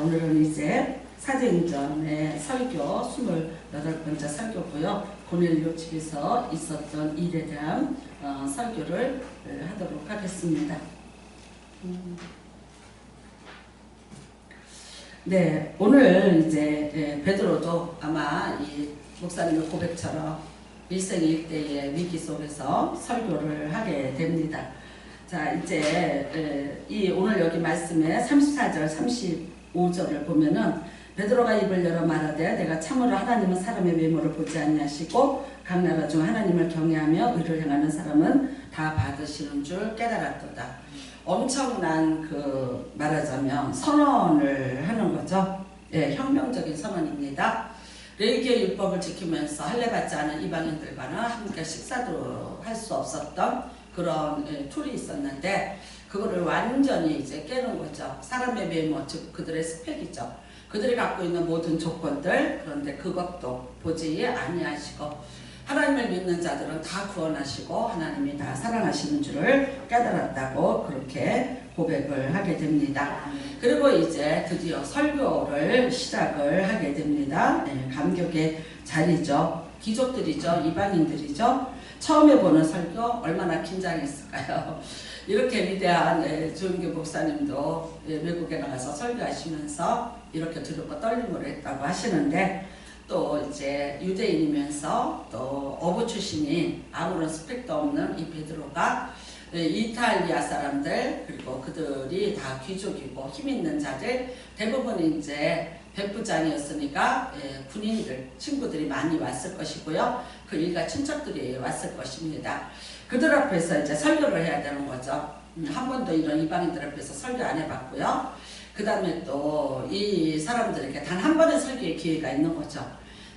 오늘은 이제 사도행전의 설교 28번째 설교고요. 고넬료 집에서 있었던 일에 대한 설교를 하도록 하겠습니다. 네, 오늘 이제 베드로도 아마 이 목사님의 고백처럼 일생일대의 위기 속에서 설교를 하게 됩니다. 자, 이제 이 오늘 여기 말씀에 34절, 35절을 보면은 베드로가 입을 열어 말하되 내가 참으로 하나님은 사람의 외모를 보지 아니하시고 각 나라 중 하나님을 경외하며 의를 행하는 사람은 다 받으시는 줄 깨달았도다. 엄청난 말하자면 선언을 하는 거죠. 예, 혁명적인 선언입니다. 레위기의 율법을 지키면서 할례받지 않은 이방인들과는 함께 식사도 할 수 없었던 그런 툴이 있었는데 그거를 완전히 이제 깨는 거죠. 사람의 외모, 즉 그들의 스펙이죠. 그들이 갖고 있는 모든 조건들, 그런데 그것도 보지 아니하시고 하나님을 믿는 자들은 다 구원하시고 하나님이 다 사랑하시는 줄을 깨달았다고 그렇게 고백을 하게 됩니다. 그리고 이제 드디어 설교를 시작을 하게 됩니다. 네, 감격의 자리죠. 귀족들이죠. 이방인들이죠. 처음에 보는 설교 얼마나 긴장했을까요? 이렇게 위대한 조은교 목사님도 외국에 나가서 설교하시면서 이렇게 두렵고 떨림으로 했다고 하시는데 또 이제 유대인이면서 또 어부 출신인 아무런 스펙도 없는 이 베드로가 이탈리아 사람들 그리고 그들이 다 귀족이고 힘 있는 자들 대부분 이제 백부장이었으니까 군인들 친구들이 많이 왔을 것이고요. 그 일가 친척들이 왔을 것입니다. 그들 앞에서 이제 설교를 해야 되는 거죠. 한 번도 이런 이방인들 앞에서 설교 안 해봤고요. 그 다음에 또 이 사람들에게 단 한 번의 설교의 기회가 있는 거죠.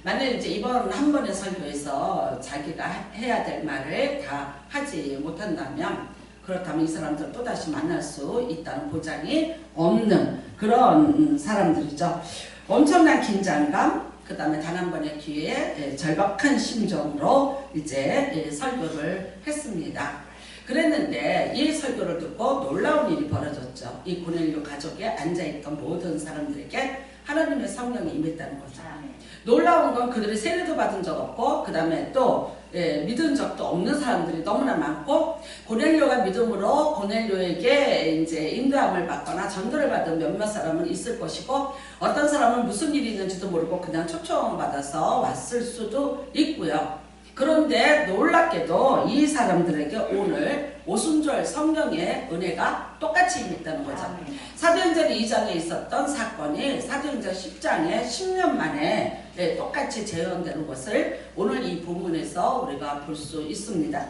만약에 이제 이번 한 번의 설교에서 자기가 해야 될 말을 다 하지 못한다면 그렇다면 이 사람들을 또다시 만날 수 있다는 보장이 없는 그런 사람들이죠. 엄청난 긴장감, 그 다음에 단 한 번의 기회에 절박한 심정으로 이제 설교를 했습니다. 그랬는데 이 설교를 듣고 놀라운 일이 벌어졌죠. 이 고넬료 가족에 앉아있던 모든 사람들에게 하나님의 성령이 임했다는 거죠. 놀라운 건 그들이 세례도 받은 적 없고 그 다음에 또 믿은 적도 없는 사람들이 너무나 많고 고넬료가 믿음으로 고넬료에게 이제 인도함을 받거나 전도를 받은 몇몇 사람은 있을 것이고 어떤 사람은 무슨 일이 있는지도 모르고 그냥 초청받아서 왔을 수도 있고요. 그런데 놀랍게도 이 사람들에게 오늘 오순절 성령의 은혜가 똑같이 임했다는 거죠. 사도행전 2장에 있었던 사건이 사도행전 10장에 10년 만에 똑같이 재현되는 것을 오늘 이 본문에서 우리가 볼 수 있습니다.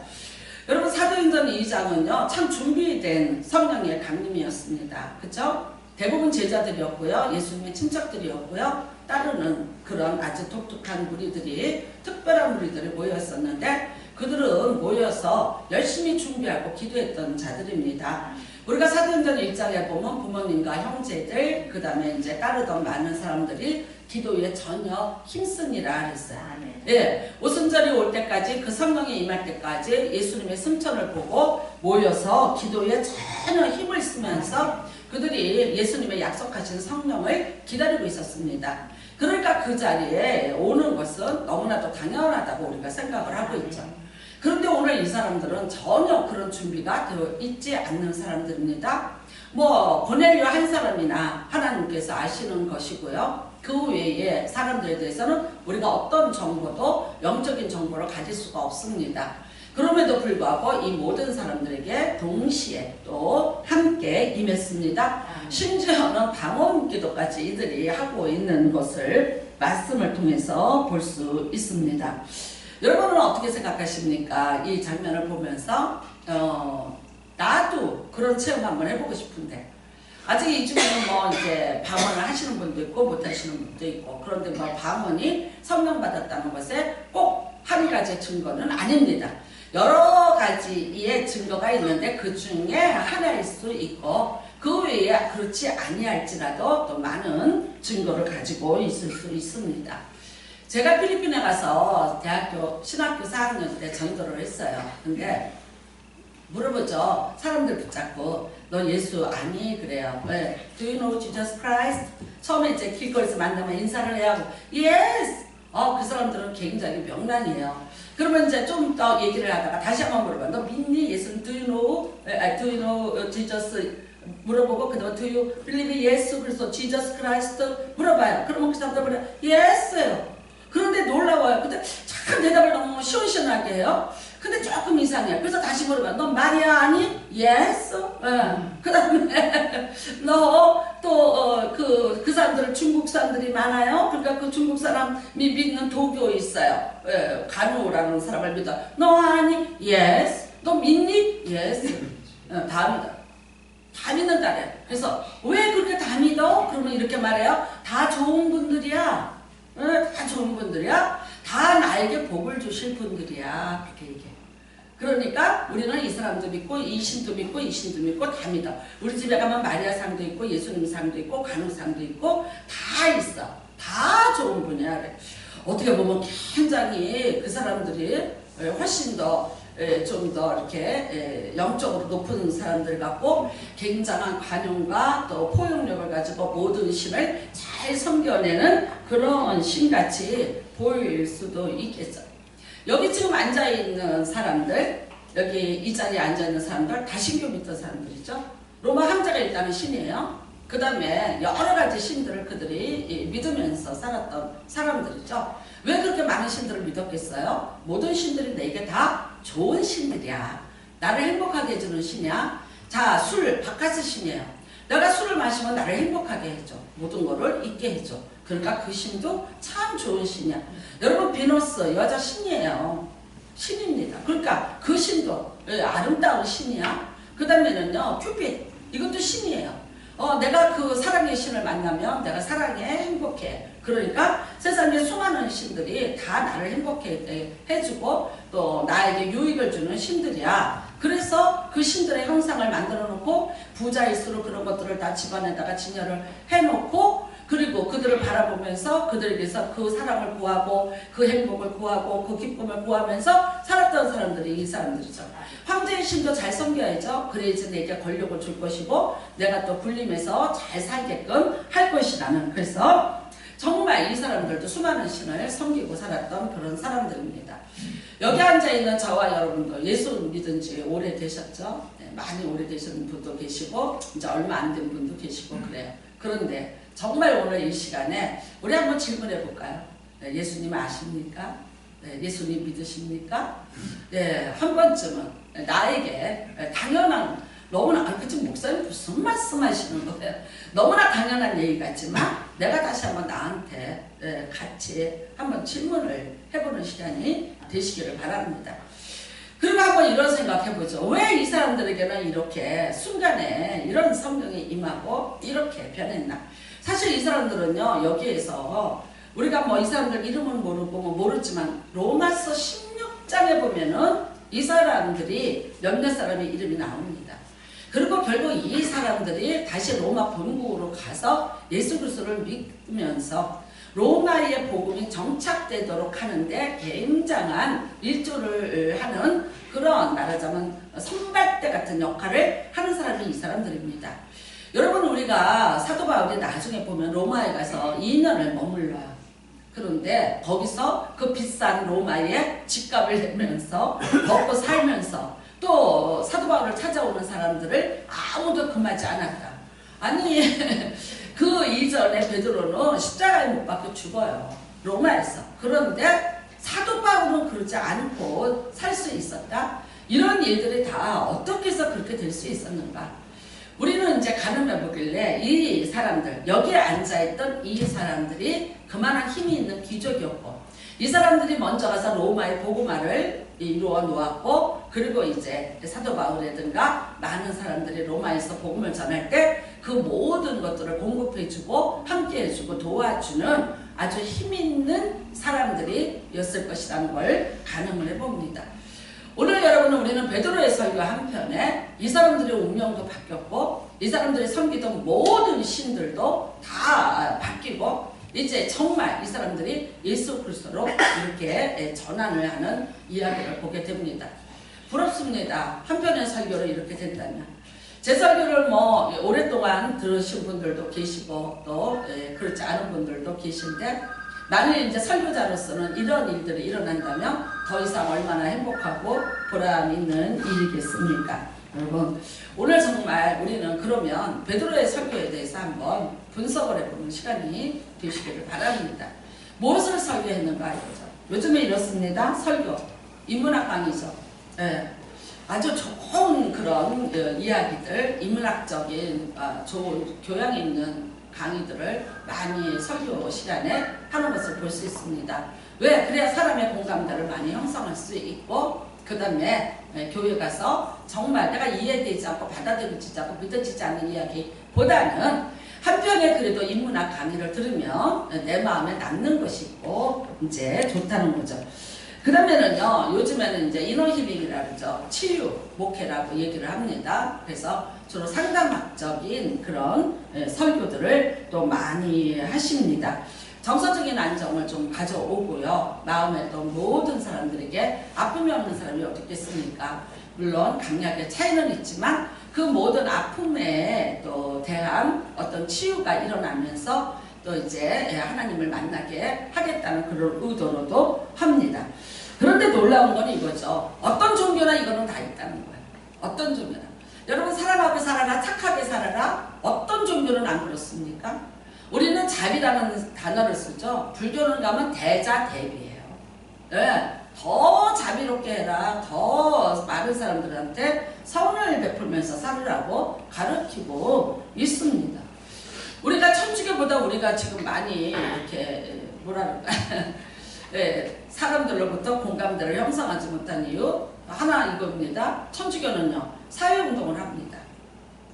여러분 사도행전 2장은요 참 준비된 성령의 강림이었습니다. 그렇죠? 대부분 제자들이었고요. 예수님의 친척들이었고요. 따르는 그런 아주 독특한 무리들이 특별한 무리들이 모였었는데 그들은 모여서 열심히 준비하고 기도했던 자들입니다. 우리가 사도행전 1장에 보면 부모님과 형제들 그 다음에 이제 따르던 많은 사람들이 기도에 전혀 힘쓰니라 했어요. 예, 오순절이 올 때까지 그 성령이 임할 때까지 예수님의 승천을 보고 모여서 기도에 전혀 힘을 쓰면서 그들이 예수님의 약속하신 성령을 기다리고 있었습니다. 그러니까 그 자리에 오는 것은 너무나도 당연하다고 우리가 생각을 하고 있죠. 그런데 오늘 이 사람들은 전혀 그런 준비가 되어 있지 않는 사람들입니다. 뭐 고넬료 한 사람이나 하나님께서 아시는 것이고요. 그 외에 사람들에 대해서는 우리가 어떤 정보도 영적인 정보를 가질 수가 없습니다. 그럼에도 불구하고 이 모든 사람들에게 동시에 또 함께 임했습니다. 심지어는 방언 기도까지 이들이 하고 있는 것을 말씀을 통해서 볼 수 있습니다. 여러분은 어떻게 생각하십니까? 이 장면을 보면서 나도 그런 체험 한번 해보고 싶은데 아직 이 중에는 뭐 이제 방언을 하시는 분도 있고 못 하시는 분도 있고 그런데 뭐 방언이 성령 받았다는 것에 꼭 한 가지 증거는 아닙니다. 여러 가지의 증거가 있는데 그 중에 하나일 수 있고 그 외에 그렇지 아니할지라도 또 많은 증거를 가지고 있을 수 있습니다. 제가 필리핀에 가서 신학교 4학년 때 전도를 했어요. 근데 물어보죠. 사람들 붙잡고 너 예수 아니? 그래요. 네. Do you know Jesus Christ? 처음에 이제 길거리에서 만나면 인사를 해야 하고 Yes! 그 사람들은 굉장히 명랑이에요. 그러면 이제 좀 더 얘기를 하다가 다시 한번 물어봐. 너 믿니? 예수 Do you know? Do you know Jesus? 물어보고 그 다음에 Do you believe 예수 그리스도 Jesus Christ? 물어봐요. 그러면 그 사람들 뭐래? Yes요. 그런데 놀라워요. 근데 참 대답을 너무 시원시원하게 해요. 근데 조금 이상해요. 그래서 다시 물어봐요. 너 마리아 아니? Yes. 그 다음에 너 또 그 사람들 중국 사람들이 많아요. 그러니까 그 중국 사람이 믿는 도교에 있어요. 간호라는 사람을 믿어. 너 아니? Yes. 너 믿니? Yes. 다 믿어. 다 믿는다래. 그래서 왜 그렇게 다 믿어? 그러면 이렇게 말해요. 다 좋은 분들이야. 다 좋은 분들이야. 다 나에게 복을 주실 분들이야. 그렇게 얘기해. 그러니까 우리는 이 사람도 믿고 이 신도 믿고 이 신도 믿고 다 믿어. 우리 집에 가면 마리아 상도 있고 예수님 상도 있고 간호상도 있고 다 있어. 다 좋은 분이야. 그래. 어떻게 보면 굉장히 그 사람들이 훨씬 더 좀 더 이렇게 영적으로 높은 사람들 같고 굉장한 관용과 또 포용력을 가지고 모든 신을 잘 섬겨내는 그런 신같이 보일 수도 있겠죠. 여기 지금 앉아있는 사람들, 여기 이 자리에 앉아있는 사람들 다 신교 믿던 사람들이죠. 로마 황제가 일단은 신이에요. 그 다음에 여러 가지 신들을 그들이 믿으면서 살았던 사람들이죠. 왜 그렇게 많은 신들을 믿었겠어요? 모든 신들이 내게 다 좋은 신들이야. 나를 행복하게 해주는 신이야. 자, 술, 바카스 신이에요. 내가 술을 마시면 나를 행복하게 해줘. 모든 거를 잊게 해줘. 그러니까 그 신도 참 좋은 신이야. 여러분, 비너스 여자 신이에요. 신입니다. 그러니까 그 신도 아름다운 신이야. 그 다음에는요, 큐핏. 이것도 신이에요. 내가 그 사랑의 신을 만나면 내가 사랑에 행복해. 그러니까 세상에 수많은 신들이 다 나를 행복해 해주고 또 나에게 유익을 주는 신들이야. 그래서 그 신들의 형상을 만들어 놓고 부자일수록 그런 것들을 다 집안에다가 진열을 해놓고 그리고 그들을 바라보면서 그들에게서 그 사랑을 구하고 그 행복을 구하고 그 기쁨을 구하면서 살았던 사람들이 이 사람들이죠. 황제의 신도 잘 섬겨야죠. 그래야지 내게 권력을 줄 것이고 내가 또 군림해서 잘 살게끔 할 것이라는. 그래서 정말 이 사람들도 수많은 신을 섬기고 살았던 그런 사람들입니다. 여기 앉아있는 저와 여러분도 예수 믿은 지 오래되셨죠? 네, 많이 오래되신 분도 계시고 이제 얼마 안 된 분도 계시고 그래요. 그런데 정말 오늘 이 시간에 우리 한번 질문해 볼까요? 네, 예수님 아십니까? 네, 예수님 믿으십니까? 네, 한 번쯤은 나에게 당연한 너무나 그치 목사님 무슨 말씀하시는 거예요? 너무나 당연한 얘기 같지만 내가 다시 한번 나한테 같이 한번 질문을 해보는 시간이 되시기를 바랍니다. 그리고 한번 이런 생각해보죠. 왜 이 사람들에게는 이렇게 순간에 이런 성경이 임하고 이렇게 변했나? 사실 이 사람들은요, 여기에서 우리가 뭐 이 사람들 이름은 모르고 뭐 모르지만 로마서 16장에 보면은 이 사람들이 몇몇 사람의 이름이 나옵니다. 그리고 결국 이 사람들이 다시 로마 본국으로 가서 예수 그리스도를 믿으면서 로마의 복음이 정착되도록 하는데 굉장한 일조를 하는 그런 말하자면 선발대 같은 역할을 하는 사람이 이 사람들입니다. 여러분, 우리가 사도 바울이 나중에 보면 로마에 가서 2년을 머물러요. 그런데 거기서 그 비싼 로마에 집값을 내면서 먹고 살면서 또 사도 바울을 찾아오는 사람들을 아무도 금하지 않았다. 아니 그 이전에 베드로는 십자가에 못 박혀 죽어요. 로마에서. 그런데 사도 바울은 그러지 않고 살 수 있었다. 이런 일들이 다 어떻게 해서 그렇게 될 수 있었는가. 우리는 이제 가늠해 보길래 이 사람들, 여기에 앉아있던 이 사람들이 그만한 힘이 있는 기적이었고 이 사람들이 먼저 가서 로마의 복음화를 이루어 놓았고 그리고 이제 사도 바울이라든가 많은 사람들이 로마에서 복음을 전할 때 그 모든 것들을 공급해주고 함께해주고 도와주는 아주 힘있는 사람들이었을 것이라는 걸 가늠을 해봅니다. 오늘 여러분은 우리는 베드로의 설교 한편에 이 사람들의 운명도 바뀌었고 이 사람들이 섬기던 모든 신들도 다 바뀌고 이제 정말 이 사람들이 예수 그리스도로 이렇게 전환을 하는 이야기를 보게 됩니다. 부럽습니다. 한편의 설교로 이렇게 된다면. 제 설교를 뭐 오랫동안 들으신 분들도 계시고 또 그렇지 않은 분들도 계신데 나는 이제 설교자로서는 이런 일들이 일어난다면 더 이상 얼마나 행복하고 보람 있는 일이겠습니까? 여러분 오늘 정말 우리는 그러면 베드로의 설교에 대해서 한번 분석을 해보는 시간이 되시기를 바랍니다. 무엇을 설교했는가 이거죠. 요즘에 이렇습니다. 설교, 인문학 강의죠. 아주 좋은 그런 이야기들, 인문학적인 좋은 교양 있는 강의들을 많이 설교 시간에 하는 것을 볼 수 있습니다. 왜? 그래야 사람의 공감대를 많이 형성할 수 있고 그 다음에 교회 가서 정말 내가 이해되지 않고 받아들이지 않고 믿어지지 않는 이야기보다는 한편에 그래도 인문학 강의를 들으면 내 마음에 남는 것이 있고 이제 좋다는 거죠. 그 다음에는요, 요즘에는 이제 이너힐링이라고 그러죠. 치유, 목회라고 얘기를 합니다. 그래서 주로 상담학적인 그런 설교들을 또 많이 하십니다. 정서적인 안정을 좀 가져오고요. 마음에 또 모든 사람들에게 아픔이 없는 사람이 어디 있겠습니까? 물론 강약의 차이는 있지만 그 모든 아픔에 또 대한 어떤 치유가 일어나면서 또 이제 하나님을 만나게 하겠다는 그런 의도로도 합니다. 그런데 놀라운 건 이거죠. 어떤 종교나 이거는 다 있다는 거예요. 어떤 종교나. 여러분 사랑하고 살아라, 착하게 살아라. 어떤 종교는 안 그렇습니까? 우리는 자비라는 단어를 쓰죠. 불교는 가면 대자대비예요. 네, 더 자비롭게 해라. 더 많은 사람들한테 선을 베풀면서 살으라고 가르치고 있습니다. 우리가 천주교보다 우리가 지금 많이 이렇게 뭐랄까 사람들로부터 공감대를 형성하지 못한 이유 하나 이겁니다. 천주교는요 사회운동을 합니다.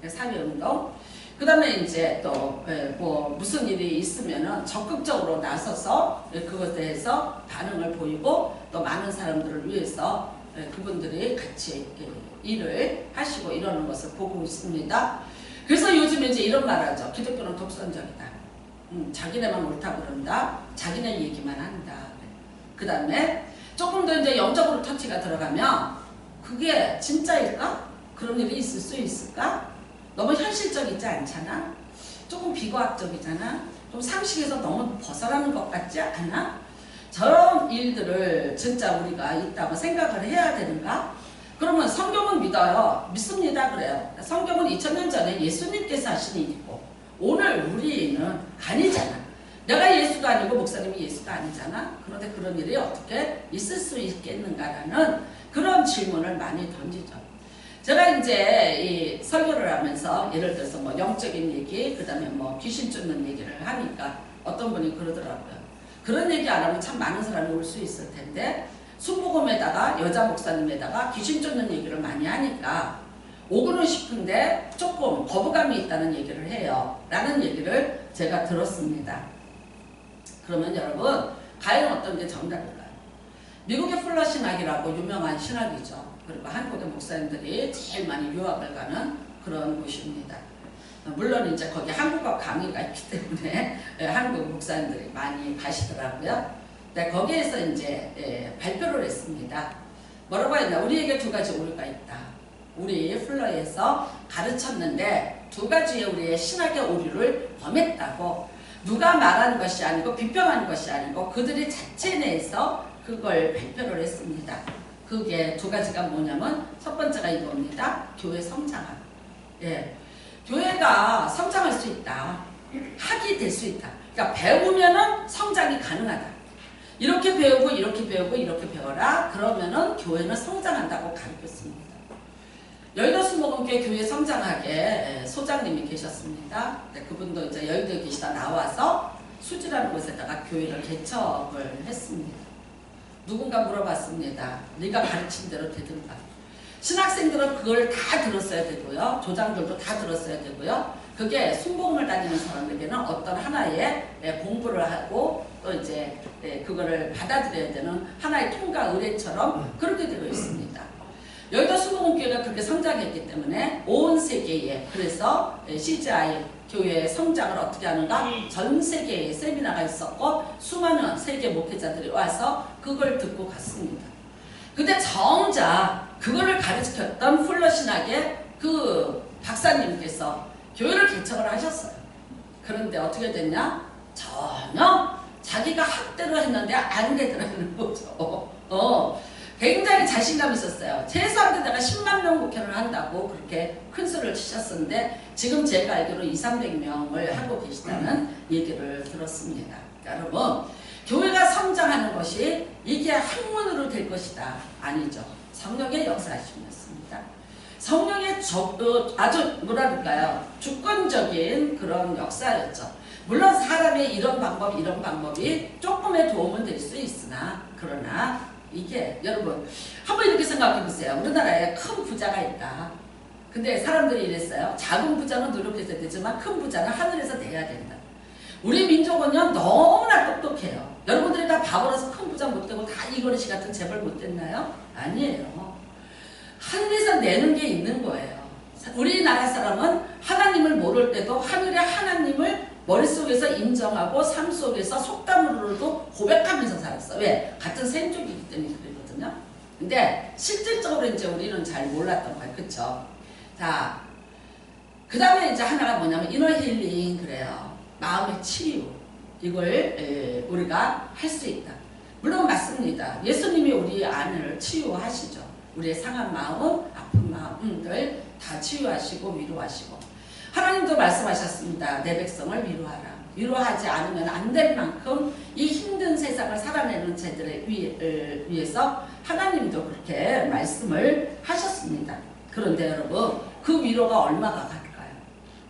사회운동. 그 다음에 이제 또 뭐 무슨 일이 있으면은 적극적으로 나서서 그것에 대해서 반응을 보이고 또 많은 사람들을 위해서 그분들이 같이 일을 하시고 이러는 것을 보고 있습니다. 그래서 요즘 이제 이런 말 하죠. 기독교는 독선적이다. 자기네만 옳다고 그런다. 자기네 얘기만 한다. 그 다음에 조금 더 이제 영적으로 터치가 들어가면 그게 진짜일까? 그런 일이 있을 수 있을까? 너무 현실적이지 않잖아? 조금 비과학적이잖아? 좀 상식에서 너무 벗어나는 것 같지 않아? 저런 일들을 진짜 우리가 있다고 생각을 해야 되는가? 그러면 성경은 믿어요. 믿습니다. 그래요. 성경은 2000년 전에 예수님께서 하신 일이고 오늘 우리는 아니잖아. 내가 예수가 아니고 목사님이 예수가 아니잖아. 그런데 그런 일이 어떻게 있을 수 있겠는가라는 그런 질문을 많이 던지죠. 제가 이제 이 설교를 하면서 예를 들어서 뭐 영적인 얘기, 그 다음에 뭐 귀신 쫓는 얘기를 하니까 어떤 분이 그러더라고요. 그런 얘기 안 하면 참 많은 사람이 올 수 있을 텐데 순복음에다가 여자 목사님에다가 귀신 쫓는 얘기를 많이 하니까 오고는 싶은데 조금 거부감이 있다는 얘기를 해요. 라는 얘기를 제가 들었습니다. 그러면 여러분 과연 어떤 게 정답일까요? 미국의 플러 신학이라고 유명한 신학이죠. 그리고 한국의 목사님들이 제일 많이 유학을 가는 그런 곳입니다. 물론 이제 거기 한국어 강의가 있기 때문에 한국 목사님들이 많이 가시더라고요. 네, 거기에서 이제 발표를 했습니다. 뭐라고 했나? 우리에게 두 가지 오류가 있다. 우리 플러에서 가르쳤는데 두 가지의 우리의 신학의 오류를 범했다고. 누가 말하는 것이 아니고 비평하는 것이 아니고 그들이 자체 내에서 그걸 발표를 했습니다. 그게 두 가지가 뭐냐면 첫 번째가 이겁니다. 교회 성장함. 예, 교회가 성장할 수 있다. 학이 될 수 있다. 그러니까 배우면은 성장이 가능하다. 이렇게 배우고 이렇게 배우고 이렇게 배워라. 그러면은 교회는 성장한다고 가르쳤습니다. 여의도 순복음교회 교회 성장하게 소장님이 계셨습니다. 그분도 이제 여의도에 계시다 나와서 수지라는 곳에다가 교회를 개척을 했습니다. 누군가 물어봤습니다. 네가 가르친 대로 되든가. 신학생들은 그걸 다 들었어야 되고요. 조장들도 다 들었어야 되고요. 그게 순복음을 다니는 사람에게는 어떤 하나의 공부를 하고 또 이제 그거를 받아들여야 되는 하나의 통과 의례처럼 그렇게 되어 있습니다. 여의도 순복음교회가 그렇게 성장했기 때문에 온 세계에 그래서 CGI 교회의 성장을 어떻게 하는가? 전 세계에 세미나가 있었고 수많은 세계 목회자들이 와서 그걸 듣고 갔습니다. 근데 정작 그거를 가르쳤던 플러 신학의 그 박사님께서 교회를 개척을 하셨어요. 그런데 어떻게 됐냐? 전혀 자기가 학대를 했는데 안 되더라는 거죠. 굉장히 자신감 있었어요. 최소한 내가 10만 명 목회를 한다고 그렇게 큰 소리를 치셨었는데 지금 제가 알기로 200~300명을 하고 계시다는 얘기를 들었습니다. 그러니까 여러분, 교회가 성장하는 것이 이게 학문으로 될 것이다. 아니죠. 성령의 역사하심이었습니다. 성령의 아주 뭐라 그럴까요? 주권적인 그런 역사였죠. 물론 사람의 이런 방법 이런 방법이 조금의 도움은 될 수 있으나 그러나 이게 여러분 한번 이렇게 생각해 보세요. 우리나라에 큰 부자가 있다. 근데 사람들이 이랬어요. 작은 부자는 노력해서 되지만 큰 부자는 하늘에서 돼야 된다. 우리 민족은요 너무나 똑똑해요. 여러분들이 다 바보라서 큰 부자 못 되고 다 이거리 씨 같은 재벌 못 됐나요? 아니에요. 하늘에서 내는 게 있는 거예요. 우리나라 사람은 하나님을 모를 때도 하늘의 하나님을 머릿속에서 인정하고 삶 속에서 속담으로도 고백하면서 살았어. 왜? 같은 생족이기 때문에 그러거든요. 근데 실질적으로 이제 우리는 잘 몰랐던 거예요. 그쵸? 자, 그 다음에 이제 하나가 뭐냐면 이너 힐링 그래요. 마음의 치유. 이걸 우리가 할 수 있다. 물론 맞습니다. 예수님이 우리 안을 치유하시죠. 우리의 상한 마음, 아픈 마음들 다 치유하시고 위로하시고 하나님도 말씀하셨습니다. 내 백성을 위로하라. 위로하지 않으면 안 될 만큼 이 힘든 세상을 살아내는 자들을 위해서 하나님도 그렇게 말씀을 하셨습니다. 그런데 여러분 그 위로가 얼마가 갈까요?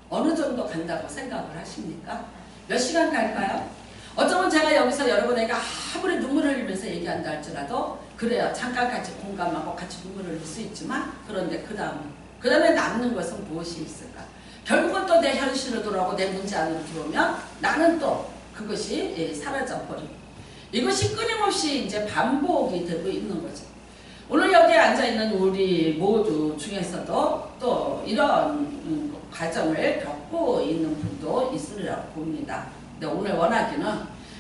어느 정도 간다고 생각을 하십니까? 몇 시간 갈까요? 어쩌면 제가 여기서 여러분에게 아무리 눈물을 흘리면서 얘기한다 할지라도 그래요. 잠깐 같이 공감하고 같이 눈물을 흘릴 수 있지만 그런데 그 다음에 남는 것은 무엇이 있을까? 결국은 또 내 현실로 돌아오고 내 문제 안으로 들어오면 나는 또 그것이 사라져버리고 이것이 끊임없이 이제 반복이 되고 있는 거죠. 오늘 여기에 앉아있는 우리 모두 중에서도 또 이런 과정을 겪고 있는 분도 있으리라고 봅니다. 근데 오늘 원하기는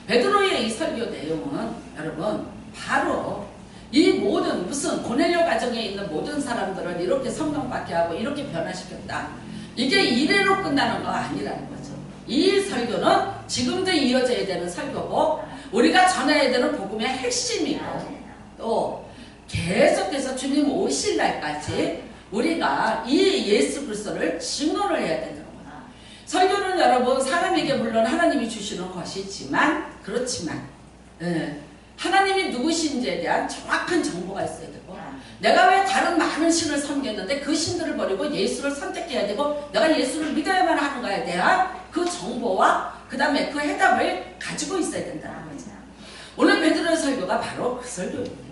베드로의 이 설교 내용은 여러분 바로 이 모든 무슨 고넬료 가정에 있는 모든 사람들을 이렇게 성령받게 하고 이렇게 변화시켰다. 이게 이래로 끝나는 거 아니라는 거죠. 이 설교는 지금도 이어져야 되는 설교고 우리가 전해야 되는 복음의 핵심이고 또 계속해서 주님 오실 날까지 우리가 이 예수 그리스도를 증언을 해야 된다는 거다. 설교는 여러분 사람에게 물론 하나님이 주시는 것이지만 그렇지만 하나님이 누구신지에 대한 정확한 정보가 있어야 되고 내가 왜 다른 많은 신을 섬겼는데 그 신들을 버리고 예수를 선택해야 되고 내가 예수를 믿어야만 하는가에 대한 그 정보와 그 다음에 그 해답을 가지고 있어야 된다는 거죠. 오늘 베드로의 설교가 바로 그 설교입니다.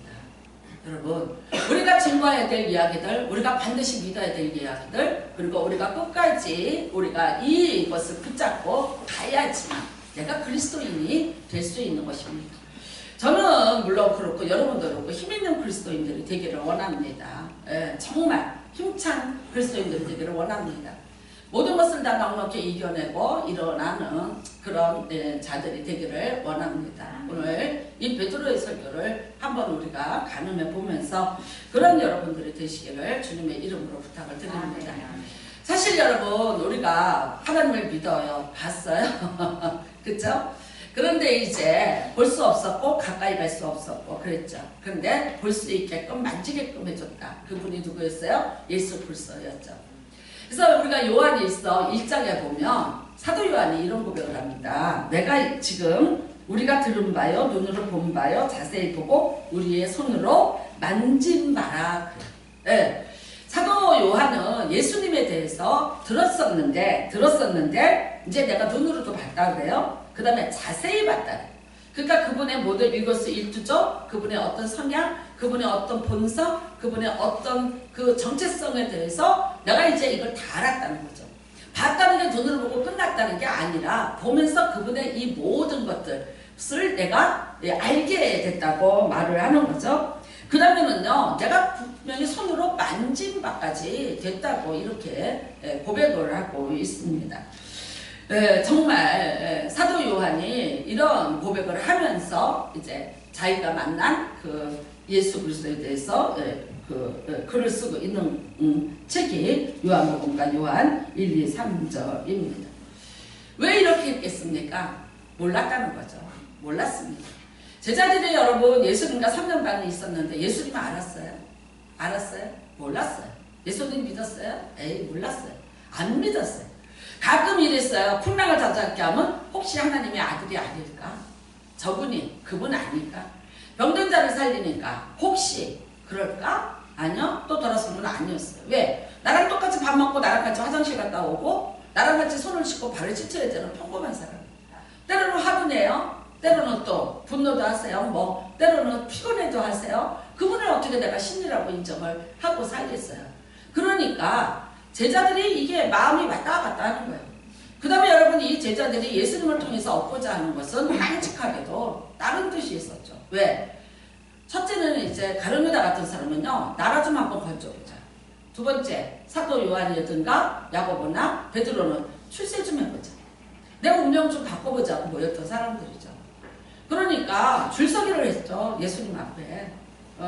여러분 우리가 증거해야 될 이야기들 우리가 반드시 믿어야 될 이야기들 그리고 우리가 끝까지 우리가 이것을 붙잡고 가야지만 내가 그리스도인이 될 수 있는 것입니다. 저는 물론 그렇고 여러분도 그렇고 힘있는 그리스도인들이 되기를 원합니다. 정말 힘찬 그리스도인들이 되기를 원합니다. 모든 것을 다 넉넉히 이겨내고 일어나는 그런 자들이 되기를 원합니다. 오늘 이 베드로의 설교를 한번 우리가 가늠해 보면서 그런 여러분들이 되시기를 주님의 이름으로 부탁을 드립니다. 사실 여러분 우리가 하나님을 믿어요. 봤어요. 그렇죠? 그런데 이제 볼 수 없었고 가까이 갈 수 없었고 그랬죠. 그런데 볼 수 있게끔 만지게끔 해줬다. 그분이 누구였어요? 예수 그리스도였죠. 그래서 우리가 요한일서 1장에 보면 사도 요한이 이런 고백을 합니다. 내가 지금 우리가 들은 바요 눈으로 본 바요 자세히 보고 우리의 손으로 만진 바라. 네. 사도 요한은 예수님에 대해서 들었었는데 이제 내가 눈으로도 봤다 그래요. 그 다음에 자세히 봤다. 그러니까 그분의 모든 일거수 일투족, 그분의 어떤 성향, 그분의 어떤 본성, 그분의 어떤 그 정체성에 대해서 내가 이제 이걸 다 알았다는 거죠. 봤다는 게 눈으로 보고 끝났다는 게 아니라 보면서 그분의 이 모든 것들을 내가 알게 됐다고 말을 하는 거죠. 그 다음에는요, 내가 분명히 손으로 만진 바까지 됐다고 이렇게 고백을 하고 있습니다. 정말 사도 요한이 이런 고백을 하면서 이제 자기가 만난 그 예수 그리스도에 대해서 글을 쓰고 있는 책이 요한복음과 요한 1, 2, 3절입니다. 왜 이렇게 했겠습니까? 몰랐다는 거죠. 몰랐습니다. 제자들이 여러분 예수님과 3년 반을 있었는데 예수님은 알았어요? 알았어요? 몰랐어요. 예수님 믿었어요? 에이 몰랐어요. 안 믿었어요. 가끔 이랬어요. 풍랑을 자작게 하면 혹시 하나님의 아들이 아닐까? 저분이 그분 아닐까? 병든 자를 살리니까 혹시 그럴까? 아니요. 또 돌아서면 아니었어요. 왜? 나랑 똑같이 밥 먹고 나랑 같이 화장실 갔다 오고 나랑 같이 손을 씻고 발을 씻어야 되는 평범한 사람. 때로는 화도 내요. 때로는 또 분노도 하세요. 뭐 때로는 피곤해도 하세요. 그분을 어떻게 내가 신이라고 인정을 하고 살겠어요. 그러니까 제자들이 이게 마음이 왔다 갔다 하는 거예요. 그 다음에 여러분 이 제자들이 예수님을 통해서 얻고자 하는 것은 끔찍하게도 다른 뜻이 있었죠. 왜? 첫째는 이제 가룟유다 같은 사람은요. 나라 좀 한번 건져보자. 두 번째 사도 요한이든가 야고보나 베드로는 출세 좀 해보자. 내 운명 좀 바꿔보자고 모였던 사람들이죠. 그러니까 줄서기를 했죠. 예수님 앞에.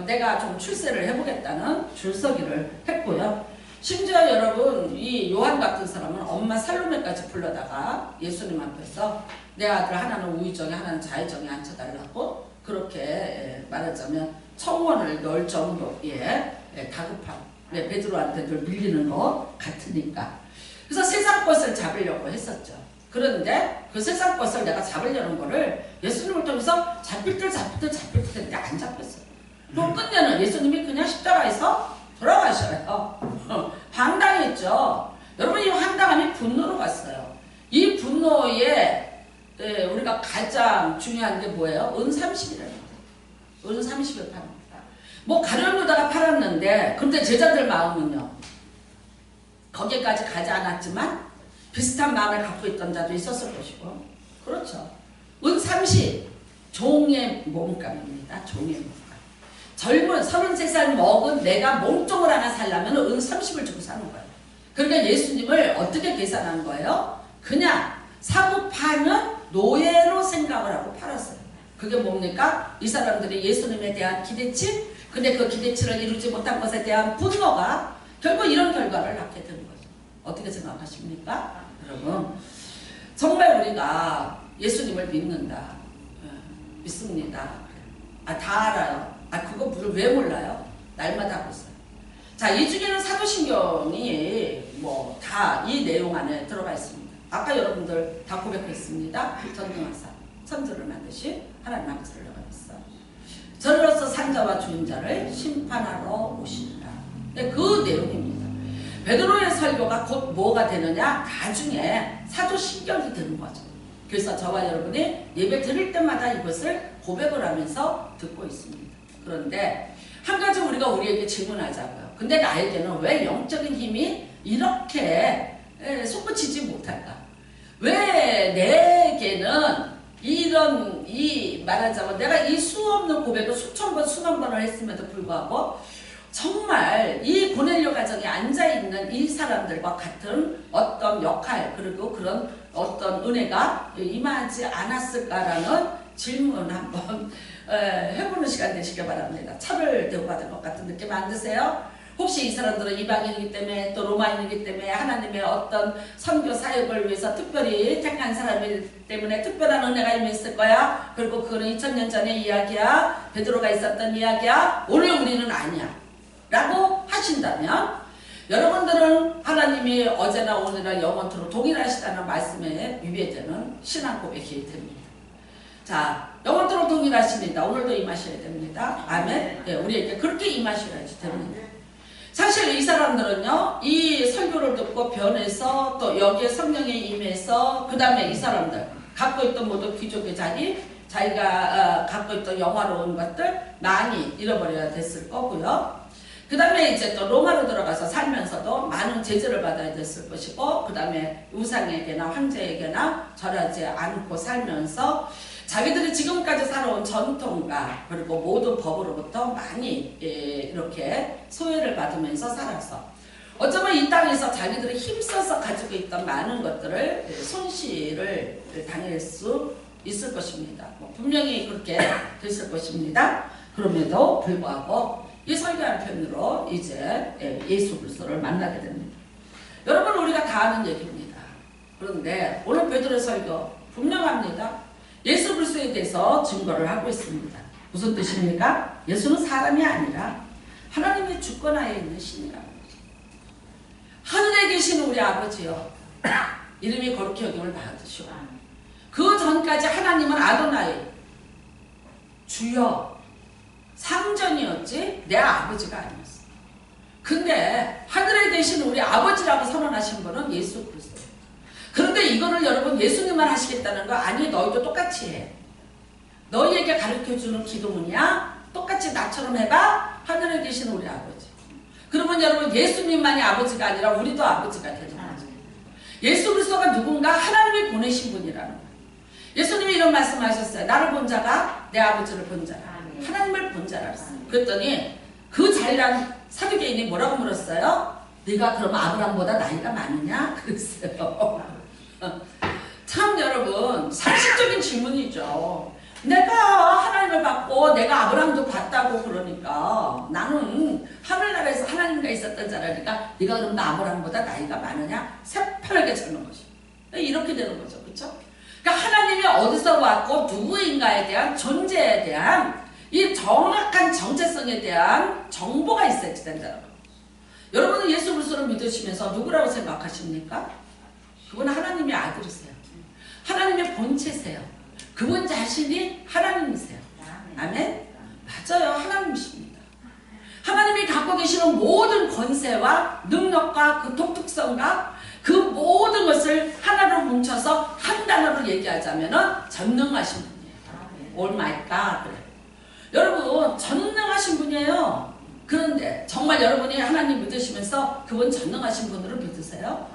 내가 좀 출세를 해보겠다는 줄서기를 했고요. 심지어 여러분 이 요한 같은 사람은 엄마 살로메까지 불러다가 예수님 앞에서 내 아들 하나는 우의정에 하나는 좌의정에 앉혀달라고 그렇게 말하자면 청원을 넣을 정도의 다급함. 베드로한테 늘 밀리는 것 같으니까. 그래서 세상 것을 잡으려고 했었죠. 그런데 그 세상 것을 내가 잡으려는 거를 예수님을 통해서 잡힐 듯 했는데 안 잡혔어요. 또 끝내는 예수님이 그냥 십자가에서 돌아가셔요. 황당했죠. 여러분 이 황당함이 분노로 갔어요. 이 분노에 우리가 가장 중요한 게 뭐예요? 은 30이라는 거예요. 은 30을 파는 뭐 가룟유다가 팔았는데 근데 제자들 마음은요. 거기까지 가지 않았지만 비슷한 마음을 갖고 있던 자도 있었을 것이고 그렇죠. 은 30 종의 몸값입니다. 종의 몸값. 젊은 33살 먹은 내가 몸종을 하나 살려면 은 30을 주고 사는 거예요. 그러니까 예수님을 어떻게 계산한 거예요? 그냥 사고 파는 노예로 생각을 하고 팔았어요. 그게 뭡니까? 이 사람들이 예수님에 대한 기대치 근데 그 기대치를 이루지 못한 것에 대한 분노가 결국 이런 결과를 낳게 되는 거죠. 어떻게 생각하십니까? 여러분 정말 우리가 예수님을 믿는다. 믿습니다. 다 알아요. 그거 왜 몰라요? 날마다 하고 있어요. 자, 이 중에는 사도신경이 뭐 다 이 내용 안에 들어가 있습니다. 아까 여러분들 다 고백했습니다. 전능하사 천지를 만드신 하나님 아버지를 내가했어. 저로서 산자와 죽은 자를 심판하러 오신다. 그 내용입니다. 베드로의 설교가 곧 뭐가 되느냐? 나중에 사도신경이 되는 거죠. 그래서 저와 여러분이 예배 드릴 때마다 이것을 고백을 하면서 듣고 있습니다. 그런데 한 가지 우리가 우리에게 질문하자고요. 근데 나에게는 왜 영적인 힘이 이렇게 솟구치지 못할까? 왜 내게는 말하자면 내가 이 수 없는 고백을 수천 번 수만 번을 했음에도 불구하고 정말 이 고넬료 가정에 앉아있는 이 사람들과 같은 어떤 역할 그리고 그런 어떤 은혜가 임하지 않았을까라는 질문 한번 해보는 시간 되시길 바랍니다. 차를 대우받은 것 같은 느낌 안 드세요? 혹시 이 사람들은 이방인이기 때문에 또 로마인이기 때문에 하나님의 어떤 선교 사역을 위해서 특별히 택한 사람이기 때문에 특별한 은혜가 임했을 거야. 그리고 그거는 2000년 전의 이야기야. 베드로가 있었던 이야기야. 오늘 우리는 아니야. 라고 하신다면 여러분들은 하나님이 어제나 오늘이나 영원토록 동일하시다는 말씀에 위배되는 신앙 고백이 됩니다. 자, 영원토록 동일하십니다. 오늘도 임하셔야 됩니다. 아멘. 네, 우리에게 그렇게 임하셔야지 됩니다. 사실 이 사람들은요, 이 설교를 듣고 변해서 또 여기에 성령에 임해서 그 다음에 이 사람들 갖고 있던 모든 귀족의 자기가 갖고 있던 영화로운 것들 많이 잃어버려야 됐을 거고요. 그 다음에 이제 또 로마로 들어가서 살면서도 많은 제재를 받아야 됐을 것이고 그 다음에 우상에게나 황제에게나 절하지 않고 살면서 자기들이 지금까지 살아온 전통과 그리고 모든 법으로부터 많이 이렇게 소외를 받으면서 살아서 어쩌면 이 땅에서 자기들이 힘써서 가지고 있던 많은 것들을 손실을 당할 수 있을 것입니다. 분명히 그렇게 됐을 것입니다. 그럼에도 불구하고 이 설교한 편으로 이제 예수 그리스도를 만나게 됩니다. 여러분, 우리가 다 아는 얘기입니다. 그런데 오늘 베드로 설교 분명합니다. 예수 그리스도에 대해서 증거를 하고 있습니다. 무슨 뜻입니까? 예수는 사람이 아니라 하나님의 주권하에 있는 신이라는 거죠. 하늘에 계신 우리 아버지요, 이름이 거룩히 여김을 받으시오. 그 전까지 하나님은 아도나이, 주여, 상전이었지 내 아버지가 아니었어. 근데 하늘에 계신 우리 아버지라고 선언하신 분은 예수 그리스도. 그런데 이거를 여러분 예수님만 하시겠다는 거 아니, 너희도 똑같이 해. 너희에게 가르쳐주는 기도문이야. 똑같이 나처럼 해봐. 하늘에 계신 우리 아버지. 그러면 여러분 예수님만이 아버지가 아니라 우리도 아버지가 되는 거죠. 예수 그리스도가 누군가? 하나님이 보내신 분이라는 거예요. 예수님이 이런 말씀하셨어요. 나를 본 자가 내 아버지를 본 자라. 하나님을 본 자라 했어요. 그랬더니 그 잘난 사두개인이 뭐라고 물었어요? 네가 그럼 아브라함보다 나이가 많으냐? 그랬어요. 참 여러분 상식적인 질문이죠. 내가 하나님을 봤고 내가 아브라함도 봤다고 그러니까 나는 하늘나라에서 하나님과 있었던 자라니까 네가 그럼 나 아브라함보다 나이가 많으냐? 새파랗게 찾는 것이 이렇게 되는 거죠. 그렇죠? 그러니까 하나님이 어디서 왔고 누구인가에 대한 존재에 대한 이 정확한 정체성에 대한 정보가 있어야 된다는 거예요. 여러분은 예수 그리스도를 믿으시면서 누구라고 생각하십니까? 그분은 하나님의 아들이세요. 하나님의 본체세요. 그분 자신이 하나님이세요. 아멘? 맞아요. 하나님이십니다. 하나님이 갖고 계시는 모든 권세와 능력과 그 독특성과 그 모든 것을 하나로 뭉쳐서 한 단어로 얘기하자면 전능하신 분이에요. All my God. 그래요. 여러분 전능하신 분이에요. 그런데 정말 여러분이 하나님 믿으시면서 그분 전능하신 분으로 믿으세요?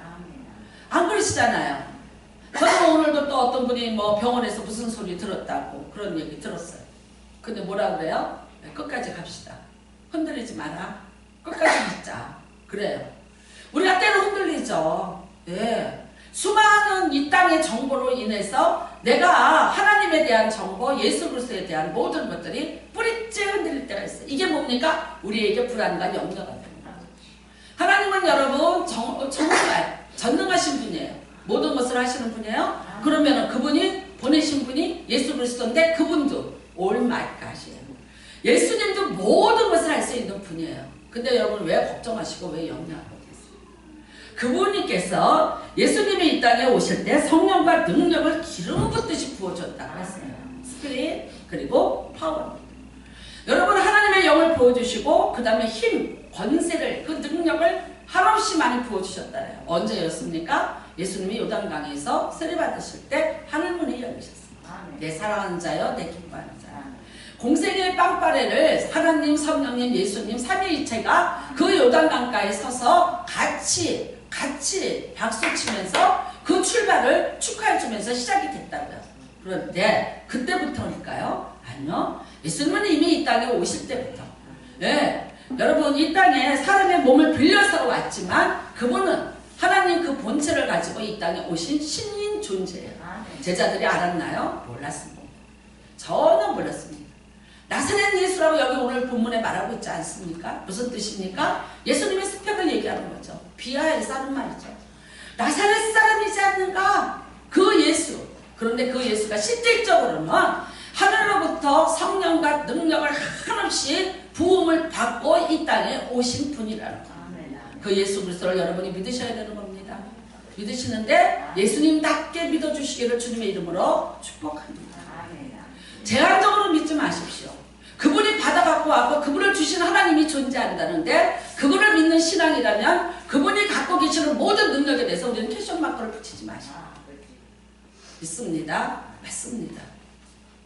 안 그러시잖아요. 저는 오늘도 또 어떤 분이 뭐 병원에서 무슨 소리 들었다고 그런 얘기 들었어요. 근데 뭐라 그래요? 끝까지 갑시다. 흔들리지 마라. 끝까지 가자. 그래요. 우리가 때로 흔들리죠. 네. 수많은 이 땅의 정보로 인해서 내가 하나님에 대한 정보, 예수 그리스도에 대한 모든 것들이 뿌리째 흔들릴 때가 있어요. 이게 뭡니까? 우리에게 불안과 염려가 됩니다. 하나님은 여러분 정말 전능하신 분이에요. 모든 것을 하시는 분이에요. 그러면 그분이 보내신 분이 예수 그리스도인데 그분도 올마이갓이에요. 예수님도 모든 것을 할 수 있는 분이에요. 근데 여러분 왜 걱정하시고 왜 염려하고 계세요? 그분께서 예수님이 이 땅에 오실 때 성령과 능력을 기름 붓듯이 부어줬다고 했어요. 스피릿 그리고 파워. 여러분 하나님의 영을 부어주시고 그 다음에 힘, 권세를 그 능력을 한없이 많이 부어주셨다래요. 언제였습니까? 예수님이 요단강에서 세례받으실 때 하늘문이 열리셨습니다. 내 사랑하는 자여 내 기뻐하는 자여. 공생의 빵빠레를 하나님, 성령님, 예수님 삼위일체가 그 요단강가에 서서 같이 박수치면서 그 출발을 축하해주면서 시작이 됐다고요. 그런데 그때부터일까요? 아니요. 예수님은 이미 이 땅에 오실 때부터. 네. 여러분 이 땅에 사람의 몸을 빌려서 왔지만 그분은 하나님 그 본체를 가지고 이 땅에 오신 신인 존재예요. 제자들이 알았나요? 몰랐습니다. 전혀 몰랐습니다. 나사렛 예수라고 여기 오늘 본문에 말하고 있지 않습니까? 무슨 뜻입니까? 예수님의 스펙을 얘기하는 거죠. 비하에서 하는 말이죠. 나사렛 사람이지 않는가? 그 예수. 그런데 그 예수가 실질적으로는 하늘로부터 성령과 능력을 한없이 부음을 받고 이 땅에 오신 분이라는 거예요. 그 예수 그리스도를 여러분이 믿으셔야 되는 겁니다. 믿으시는데 예수님답게 믿어주시기를 주님의 이름으로 축복합니다. 제한적으로 믿지 마십시오. 그분이 받아갖고 왔고 그분을 주신 하나님이 존재한다는데 그분을 믿는 신앙이라면 그분이 갖고 계시는 모든 능력에 대해서 우리는 퀘션 마크를 붙이지 마십시오. 믿습니다. 맞습니다.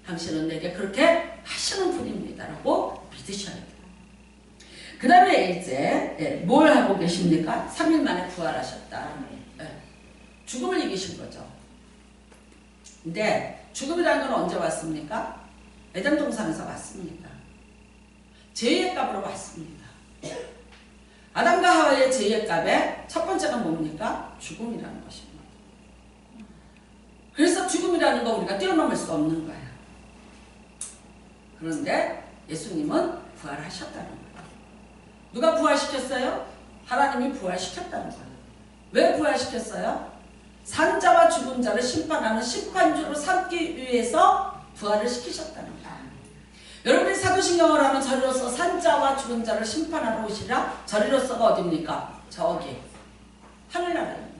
당신은 내게 그렇게 하시는 분입니다. 라고 믿으셔야 돼요. 그 다음에 이제 뭘 하고 계십니까? 3일 만에 부활하셨다. 죽음을 이기신 거죠. 근데 죽음이라는 건 언제 왔습니까? 에덴 동산에서 왔습니다. 죄의 값으로 왔습니다. 아담과 하와의 죄의 값의 첫 번째가 뭡니까? 죽음이라는 것입니다. 그래서 죽음이라는 거 우리가 뛰어넘을 수 없는 거예요. 그런데 예수님은 부활하셨다는 거예요. 누가 부활시켰어요? 하나님이 부활시켰다는 거예요. 왜 부활시켰어요? 산자와 죽은 자를 심판하는 심판주로 삼기 위해서 부활을 시키셨다는 거예요. 여러분이 사도신경을 하면 저리로서 산자와 죽은 자를 심판하러 오시라. 저리로서가 어디입니까? 저기 하늘나라입니다.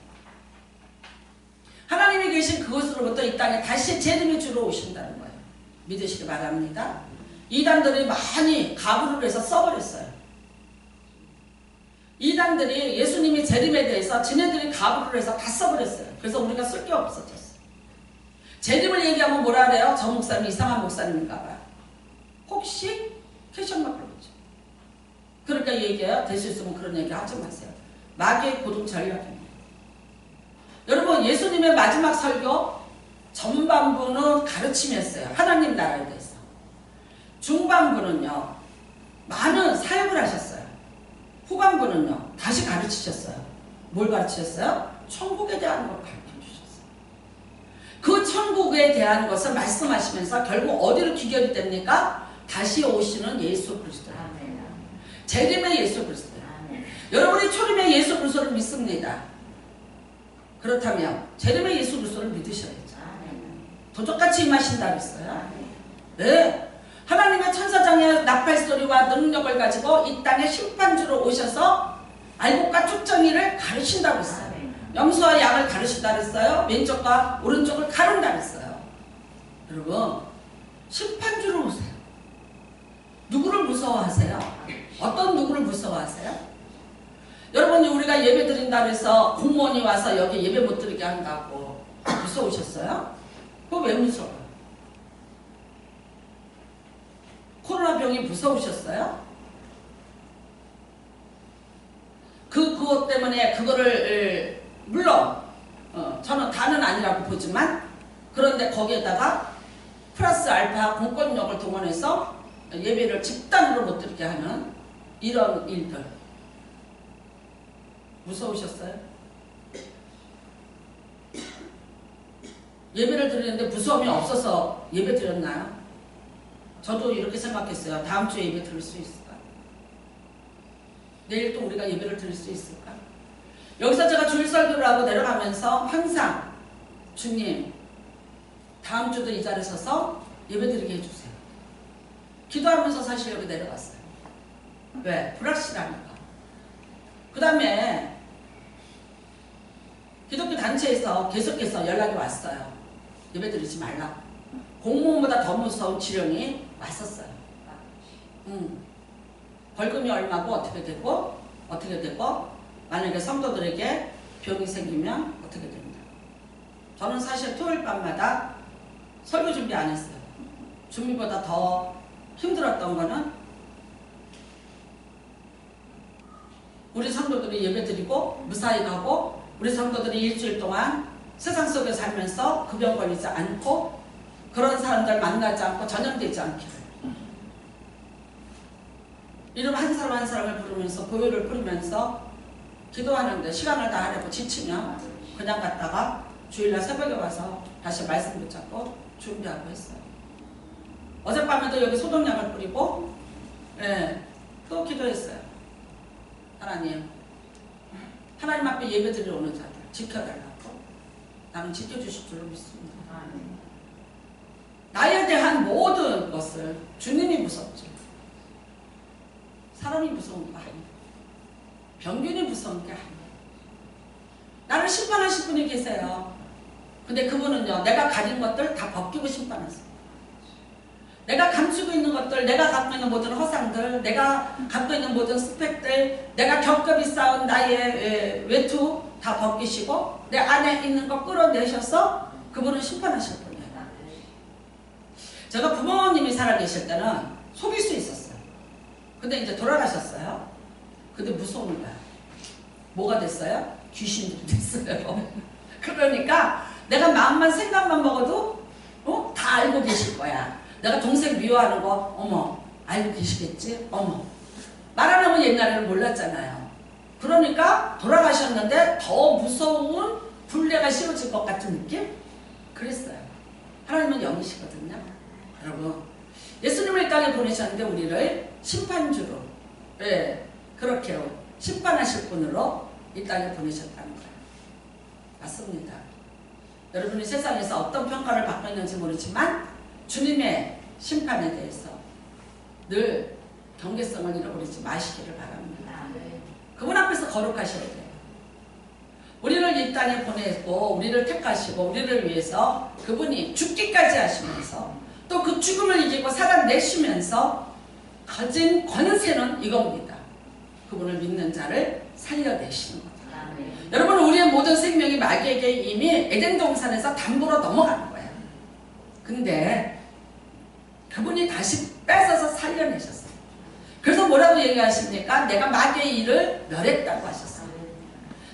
하나님이 계신 그곳으로부터 이 땅에 다시 재림의 주로 오신다는 거예요. 믿으시기 바랍니다. 이단들이 많이 가부를 해서 써버렸어요. 이단들이 예수님이 재림에 대해서 지네들이 가부를 해서 다 써버렸어요. 그래서 우리가 쓸 게 없어졌어요. 재림을 얘기하면 뭐라 그래요? 저 목사님 이상한 목사님인가 봐요. 혹시 캐션마크를 보죠. 그러니까 얘기해요. 될 수 있으면 그런 얘기 하지 마세요. 마귀의 고동 전략입니다. 여러분, 예수님의 마지막 설교 전반부는 가르침이었어요. 하나님 나라에 대해서. 중반부는요, 많은 사역을 하셨어요. 후반부는요, 다시 가르치셨어요. 뭘 가르치셨어요? 천국에 대한 걸 가르쳐주셨어요. 그 천국에 대한 것을 말씀하시면서 결국 어디로 귀결이 됩니까? 다시 오시는 예수 그리스도. 재림의 예수 그리스도. 여러분이 초림의 예수 그리스도를 믿습니다. 그렇다면 재림의 예수 그리스도를 믿으셔야죠. 도적같이 임하신다 그랬어요. 네. 하나님의 천사장의 나팔소리와 능력을 가지고 이 땅에 심판주로 오셔서 알곡과 쭉정이를 가르친다고 했어요. 염소와 양을 가르친다 그랬어요. 왼쪽과 오른쪽을 가른다 그랬어요. 여러분, 심판주로 오세요. 누구를 무서워하세요? 어떤 누구를 무서워하세요? 여러분이 우리가 예배 드린다 그래서 공무원이 와서 여기 예배 못 드리게 한다고 무서우셨어요? 그거 왜 무서워요? 코로나 병이 무서우셨어요? 그것 때문에 그거를 물론 저는 다는 아니라고 보지만 그런데 거기에다가 플러스 알파 공권력을 동원해서 예배를 집단으로 못 드리게 하는 이런 일들 무서우셨어요? 예배를 드리는데 무서움이 없어서 예배 드렸나요? 저도 이렇게 생각했어요. 다음 주에 예배 드릴 수 있을까? 내일 또 우리가 예배를 드릴 수 있을까? 여기서 제가 주일 설교를 하고 내려가면서 항상 주님 다음 주도 이 자리에 서서 예배 드리게 해주세요. 기도하면서 사실 여기 내려갔어요. 왜? 불확실하니까. 그 다음에 기독교 단체에서 계속해서 연락이 왔어요. 예배 드리지 말라고. 공무원보다 더 무서운 지령이 왔었어요. 벌금이 얼마고 어떻게 되고 만약에 성도들에게 병이 생기면 어떻게 됩니다. 저는 사실 토요일 밤마다 설교 준비 안 했어요. 준비보다 더 힘들었던 거는 우리 성도들이 예배 드리고 무사히 가고 우리 성도들이 일주일 동안 세상 속에 살면서 그 병 걸리지 않고 그런 사람들 만나지 않고 전염되지 않기를. 이름 한 사람 한 사람을 부르면서 보혈을 뿌리면서 기도하는데 시간을 다 하려고 지치면 그냥 갔다가 주일날 새벽에 와서 다시 말씀 붙잡고 준비하고 했어요. 어젯밤에도 여기 소독약을 뿌리고 또 기도했어요. 하나님 앞에 예배 드리러 오는 자들 지켜달라고. 나는 지켜주실 줄로 믿습니다. 나에 대한 모든 것을 주님이 무섭죠. 사람이 무서운 거 아니에요. 병균이 무서운 게 아니에요. 나를 심판하실 분이 계세요. 근데 그분은요, 내가 가진 것들 다 벗기고 심판하세요. 내가 감추고 있는 것들, 내가 갖고 있는 모든 허상들, 내가 갖고 있는 모든 스펙들, 내가 겹겹이 쌓은 나의 외투 다 벗기시고 내 안에 있는 거 끌어내셔서 그분은 심판하실 분이에요. 제가 부모님이 살아계실 때는 속일 수 있었어요. 근데 이제 돌아가셨어요. 근데 무서운 거야. 뭐가 됐어요? 귀신들이 됐어요. 그러니까 내가 마음만 생각만 먹어도 다 알고 계실 거야. 내가 동생 미워하는 거 어머 알고 계시겠지? 어머 말 안 하면 옛날에는 몰랐잖아요. 그러니까 돌아가셨는데 더 무서운 불례가 씌워질 것 같은 느낌? 그랬어요. 하나님은 영이시거든요. 여러분 예수님을 이 땅에 보내셨는데 우리를 심판주로 그렇게 심판하실 분으로 이 땅에 보내셨다는 거예요. 맞습니다. 여러분이 세상에서 어떤 평가를 받고 있는지 모르지만 주님의 심판에 대해서 늘 경계성을 잃어버리지 마시기를 바랍니다. 그분 앞에서 거룩하셔야 돼요. 우리를 이 땅에 보내고 우리를 택하시고 우리를 위해서 그분이 죽기까지 하시면서 또 그 죽음을 이기고 살아내시면서 가진 권세는 이겁니다. 그분을 믿는 자를 살려내시는 거죠. 여러분, 우리의 모든 생명이 마귀에게 이미 에덴 동산에서 담보로 넘어가는 거예요. 근데 그분이 다시 뺏어서 살려내셨어요. 그래서 뭐라고 얘기하십니까? 내가 마귀의 일을 멸했다고 하셨어요.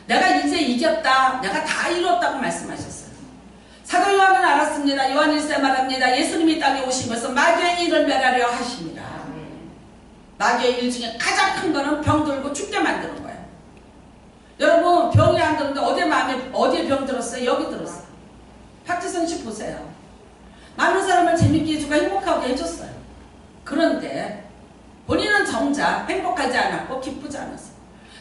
내가 이제 이겼다. 내가 다 이뤘다고 말씀하셨어요. 사도 요한은 알았습니다. 요한 1세 말합니다. 예수님이 땅에 오신 것은 마귀의 일을 멸하려 하십니다. 마귀의 일 중에 가장 큰 거는 병 들고 죽게 만드는 거예요. 여러분, 병이 안 드는데 어디에 병 들었어요? 여기 들었어요. 박지선 씨 보세요. 많은 사람을 재밌게 해주고 행복하게 해줬어요. 그런데 본인은 정작 행복하지 않았고 기쁘지 않았어요.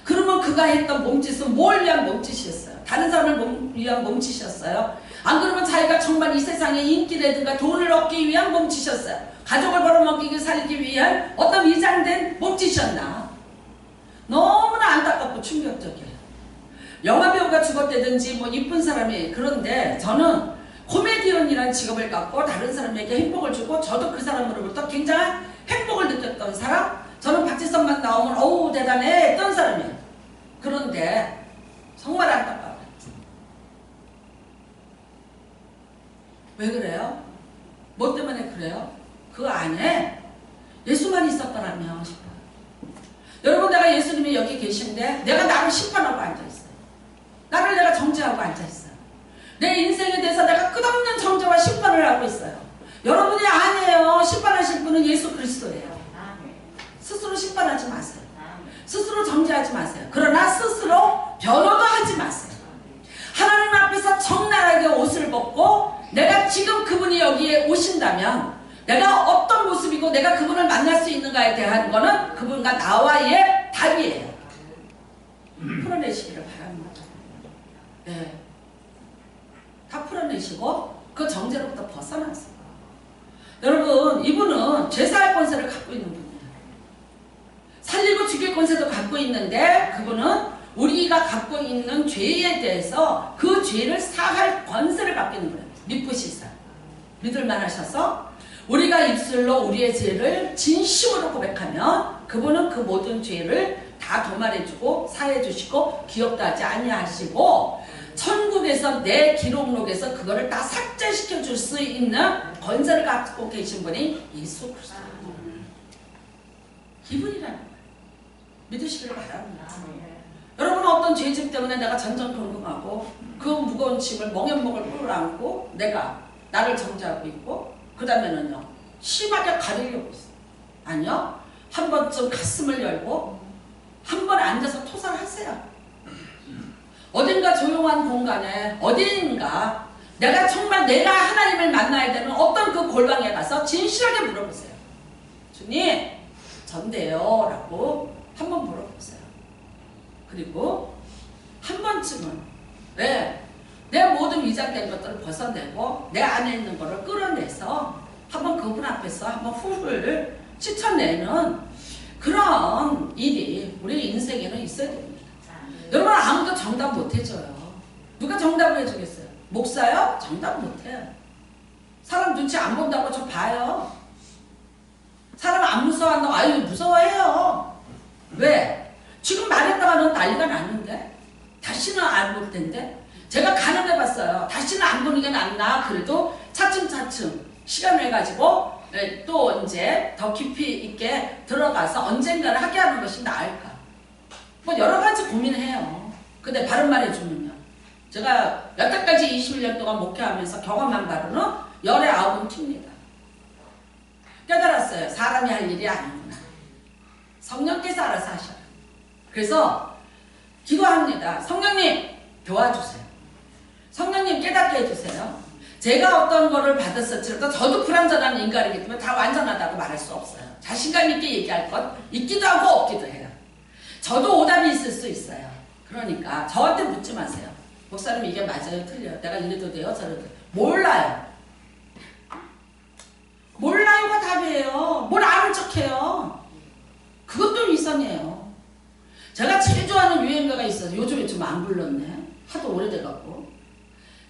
그러면 그가 했던 몸짓은 뭘 위한 몸짓이었어요? 다른 사람을 위한 몸짓이었어요? 안 그러면 자기가 정말 이 세상에 인기라든가 돈을 얻기 위한 몸짓이었어요? 가족을 벌어먹이고 살기 위한 어떤 위장된 몸짓이었나? 너무나 안타깝고 충격적이에요. 영화배우가 죽었다든지 뭐 이쁜 사람이, 그런데 저는 코미디언이라는 직업을 갖고 다른 사람에게 행복을 주고 저도 그 사람으로부터 굉장한 행복을 느꼈던 사람, 저는 박지선만 나오면 어우 대단해 했던 사람이에요. 그런데 정말 안타까워요. 왜 그래요? 뭐 때문에 그래요? 그 안에 예수만 있었더라면 싶어요. 여러분, 내가 예수님이 여기 계신데 내가 나를 심판하고 앉아있어요. 나를 내가 정죄하고 앉아있어요. 내 인생에 대해서 내가 끝없는 정죄와 심판을 하고 있어요. 여러분이 아니에요. 심판하실 분은 예수 그리스도예요. 스스로 심판하지 마세요. 스스로 정죄하지 마세요. 그러나 스스로 변호도 하지 마세요. 하나님 앞에서 적나라하게 옷을 벗고 내가 지금 그분이 여기에 오신다면 내가 어떤 모습이고 내가 그분을 만날 수 있는가에 대한 거는 그분과 나와의 답이에요. 풀어내시기를 바랍니다. 네. 다 풀어내시고 그 정죄로부터 벗어나세요. 여러분, 이분은 죄사할 권세를 갖고 있는 분이에요. 살리고 죽일 권세도 갖고 있는데 그분은 우리가 갖고 있는 죄에 대해서 그 죄를 사할 권세를 갖고 있는 거예요. 믿으시사 믿을만 하셔서 우리가 입술로 우리의 죄를 진심으로 고백하면 그분은 그 모든 죄를 다 도말해주고 사해주시고 기억도 하지 아니하시고 천국에서 내 기록록에서 그거를 다 삭제시켜 줄 수 있는 권세를 갖고 계신 분이 예수 그리스도입니다. 이분이라는 거예요. 믿으시기를 바랍니다. 여러분은 어떤 죄짐 때문에 내가 전전긍긍하고 그 무거운 짐을 멍해먹을 끌어안고 내가 나를 정죄하고 있고 그 다음에는요 심하게 가리려고 있어요. 아니요, 한 번쯤 가슴을 열고 한 번 앉아서 토설하세요. 어딘가 조용한 공간에 어딘가 내가 정말 내가 하나님을 만나야 되는 어떤 그 골방에 가서 진실하게 물어보세요. 주님, 전데요 라고 한번 물어보세요. 그리고 한 번쯤은 내 모든 위장된 것들을 벗어내고 내 안에 있는 것을 끌어내서 한번 그분 앞에서 한번 훌훌 씻어내는 그런 일이 우리 인생에는 있어야 됩니다. 여러분, 아무도 정답 못 해줘요. 누가 정답을 해주겠어요? 목사요? 정답 못해요. 사람 눈치 안 본다고 저 봐요. 사람 안 무서워한다고 아유 무서워해요. 왜? 지금 말했다가는 난리가 났는데 다시는 안 볼 텐데 제가 가늠해봤어요. 다시는 안 보는 게 낫나? 그래도 차츰차츰 시간을 가지고 또 이제 더 깊이 있게 들어가서 언젠가는 하게 하는 것이 나을까? 뭐 여러 가지 고민해요. 근데 바른말 해주면요. 제가 여태까지 21년 동안 목회하면서 경험한 바로는 열의 9은 튑니다. 깨달았어요. 사람이 할 일이 아니구나. 성령께서 알아서 하셔요. 그래서 기도합니다. 성령님 도와주세요. 성령님 깨닫게 해주세요. 제가 어떤 거를 받았을지라도 저도 불완전한 인간이기 때문에 다 완전하다고 말할 수 없어요. 자신감 있게 얘기할 것 있기도 하고 없기도 해요. 저도 오답이 있을 수 있어요. 그러니까 저한테 묻지 마세요. 목사님 이게 맞아요? 틀려요? 내가 이래도 돼요? 저래도 돼요? 몰라요. 몰라요가 답이에요. 뭘 아는 척해요. 그것도 이상해요. 제가 제일 좋아하는 유행가가 있어요. 요즘에 좀 안 불렀네. 하도 오래돼갖고.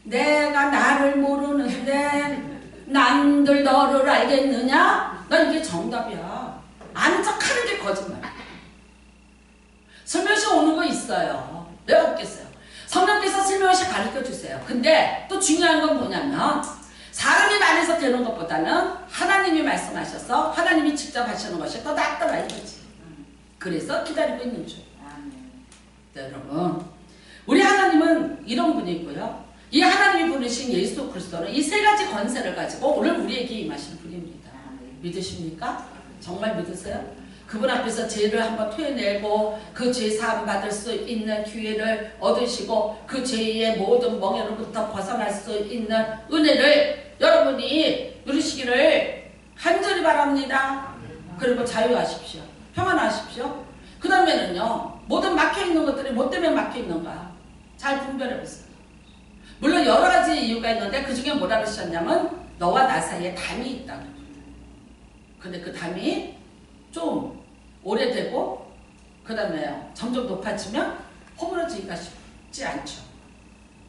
내가 나를 모르는데 남들 너를 알겠느냐? 난 이게 정답이야. 아는 척하는 게 거짓말이야. 설명시 오는 거 있어요. 왜 없겠어요? 성령께서 설명시 가르쳐주세요. 근데 또 중요한 건 뭐냐면 사람이 말해서 되는 것보다는 하나님이 말씀하셔서 하나님이 직접 하시는 것이 더 낫더라 이거지. 그래서 기다리고 있는 중. 네, 여러분, 우리 하나님은 이런 분이고요. 이 하나님이 부르신 예수 그리스도는 이 세 가지 권세를 가지고 오늘 우리에게 임하신 분입니다. 믿으십니까? 정말 믿으세요? 그분 앞에서 죄를 한번 토해내고 그 죄 사함 받을 수 있는 기회를 얻으시고 그 죄의 모든 멍에로부터 벗어날 수 있는 은혜를 여러분이 누리시기를 간절히 바랍니다. 그리고 자유하십시오. 평안하십시오. 그 다음에는요, 모든 막혀있는 것들이 뭐 때문에 막혀있는가 잘 분별해보세요. 물론 여러 가지 이유가 있는데 그 중에 뭐라 그러셨냐면 너와 나 사이에 담이 있다고. 근데 그 담이 좀 오래되고 그 다음에 점점 높아지면 허물어지기가 쉽지 않죠.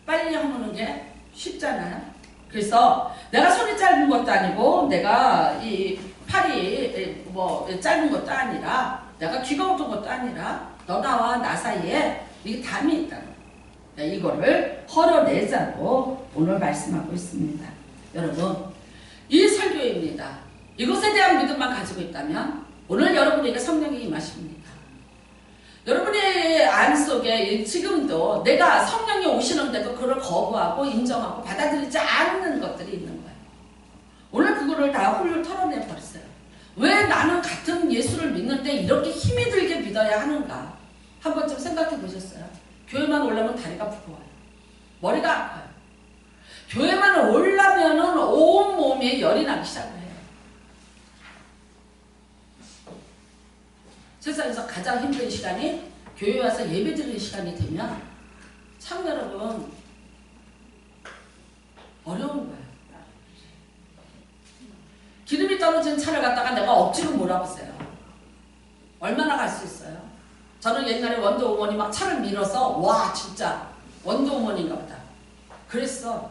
빨리 허무는 게 쉽잖아요. 그래서 내가 손이 짧은 것도 아니고 내가 이 팔이 뭐 짧은 것도 아니라 내가 귀가 어떤 것도 아니라 너나와 나 사이에 이 담이 있다는 거예요. 이거를 헐어내자고 오늘 말씀하고 있습니다. 여러분, 이 설교입니다. 이것에 대한 믿음만 가지고 있다면 오늘 여러분에게 성령이 임하십니다. 여러분의 안 속에 지금도 내가 성령이 오시는데도 그걸 거부하고 인정하고 받아들이지 않는 것들이 있는 거예요. 오늘 그거를 다 훌훌 털어내버렸어요. 왜 나는 같은 예수를 믿는데 이렇게 힘이 들게 믿어야 하는가? 한 번쯤 생각해 보셨어요? 교회만 올라면 다리가 부러워요. 머리가 아파요. 교회만 올라면은 온 몸에 열이 나기 시작해요. 세상에서 가장 힘든 시간이 교회 와서 예배 드리는 시간이 되면 참 여러분 어려운 거예요. 기름이 떨어진 차를 갖다가 내가 억지로 몰아보세요. 얼마나 갈 수 있어요? 저는 옛날에 원더우먼이 막 차를 밀어서 와 진짜 원더우먼인가 보다 그랬어.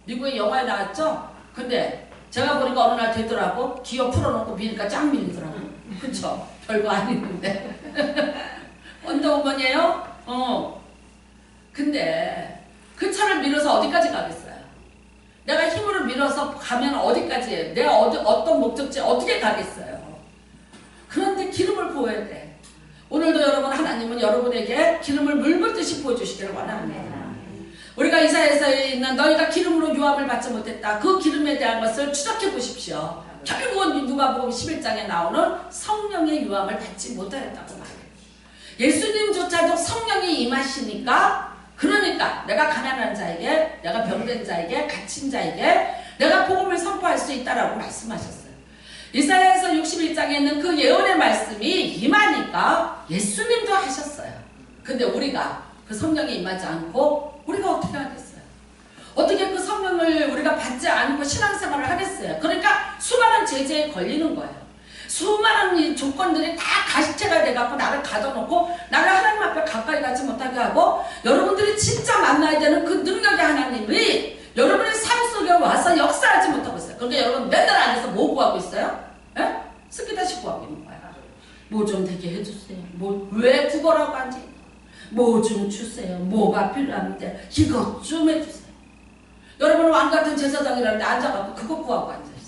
미국에 영화에 나왔죠? 근데 제가 보니까 어느 날 되더라고. 기어 풀어놓고 미니까 쫙 밀리더라고. 그쵸? 별거 아닌데 원더우먼이에요? 근데 그 차를 밀어서 어디까지 가겠어요? 내가 힘으로 밀어서 가면 어디까지 내가 어떤 목적지에 어떻게 가겠어요? 그런데 기름을 부어야 돼. 오늘도 여러분 하나님은 여러분에게 기름을 물붓듯이 부어주시기를 원합니다. 우리가 이사야서에 있는 너희가 기름으로 유압을 받지 못했다. 그 기름에 대한 것을 추적해 보십시오. 결국은 누가복음 11장에 나오는 성령의 유압을 받지 못하였다고 말해요. 예수님조차도 성령이 임하시니까 그러니까 내가 가난한 자에게 내가 병든 자에게 갇힌 자에게 내가 복음을 선포할 수 있다라고 말씀하셨어요. 이사야서 61장에 있는 그 예언의 말씀이 임하니까 예수님도 하셨어요. 근데 우리가 그 성령이 임하지 않고 우리가 어떻게 하겠어요? 어떻게 그 성령을 우리가 받지 않고 신앙생활을 하겠어요? 그러니까 수많은 제재에 걸리는 거예요. 수많은 이 조건들이 다 가시체가 돼갖고 나를 가둬놓고 나를 하나님 앞에 가까이 가지 못하게 하고 여러분들이 진짜 만나야 되는 그 능력의 하나님이 여러분의 삶 속에 와서 역사하지 못하고 있어요. 그러니까 여러분 맨날 안에서 뭐 구하고 있어요? 에? 스키다시 구하고 있는 거예요. 뭐 좀 되게 해주세요. 왜 구걸하고 앉아있나? 뭐 좀 주세요. 뭐가 필요한데 이것 좀 해주세요. 여러분은 왕같은 제사장이라는데 앉아갖고 그거 구하고 앉아있어요.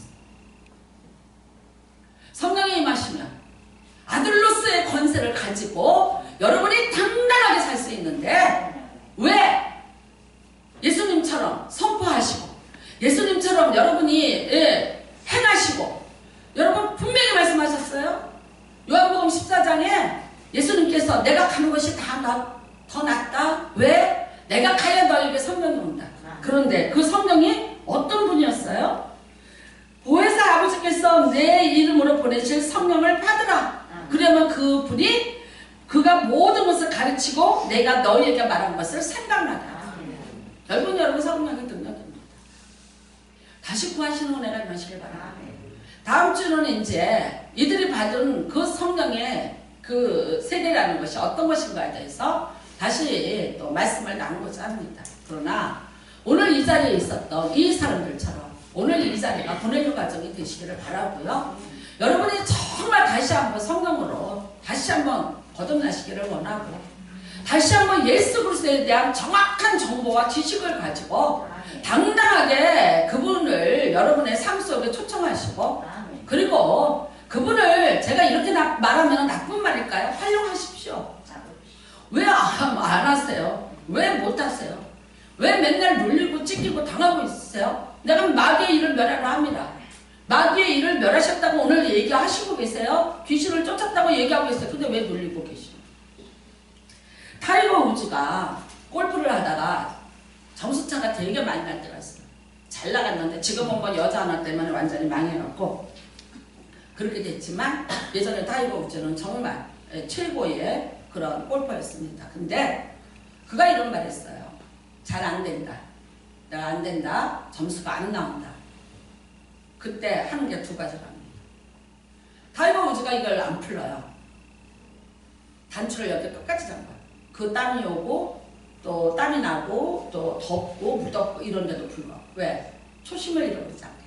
성령이 임하시면 아들로서의 권세를 가지고 여러분이 당당하게 살 수 있는데 왜 예수님처럼 선포하시고 예수님처럼 여러분이 행하시고 여러분 분명히 말씀하셨어요. 요한복음 14장에 예수님께서 내가 가는 것이 더 낫다. 왜? 내가 가야 너에게 성령이 온다. 그런데 그 성령이 어떤 분이었어요? 보혜사 아버지께서 내 이름으로 보내실 성령을 받으라. 그러면 그 분이 그가 모든 것을 가르치고 내가 너희에게 말한 것을 생각나게 하라. 여러분 성령의 능력입니다. 다시 구하시는 은혜가 임하시길 바랍니다. 다음 주는 이제 이들이 받은 그 성령의 그 세례라는 것이 어떤 것인가에 대해서 다시 또 말씀을 나누고자 합니다. 그러나 오늘 이 자리에 있었던 이 사람들처럼 오늘 이 자리가 고넬료 가정이 되시기를 바라고요. 여러분이 정말 다시 한번 성령으로 다시 한번 거듭나시기를 원하고 다시 한번 예수 그리스도에 대한 정확한 정보와 지식을 가지고 당당하게 그분을 여러분의 삶 속에 초청하시고 그리고 그분을 제가 이렇게 말하면 나쁜 말일까요? 활용하십시오. 왜 안 하세요? 왜 못하세요? 왜 맨날 눌리고 찢기고 당하고 있으세요? 내가 마귀의 일을 멸하려 합니다. 마귀의 일을 멸하셨다고 오늘 얘기하시고 계세요? 귀신을 쫓았다고 얘기하고 계세요. 근데 왜 눌리고 계시나요? 타이거 우즈가 골프를 하다가 점수차가 되게 많이 날 때가 있어요. 잘 나갔는데 지금은 뭐 여자 하나 때문에 완전히 망해갖고 그렇게 됐지만 예전에 타이거 우즈는 정말 최고의 그런 골퍼였습니다. 근데 그가 이런 말 했어요. 잘 안 된다. 내가 안 된다. 점수가 안 나온다. 그때 하는 게 두 가지랍니다. 타이거 우즈가 이걸 안 풀러요. 단추를 여기 끝까지 잠가요. 그 땀이 오고 또 땀이 나고 또 덥고 무덥고 이런데도 불구하고 왜? 초심을 잃어버리지 않겠다.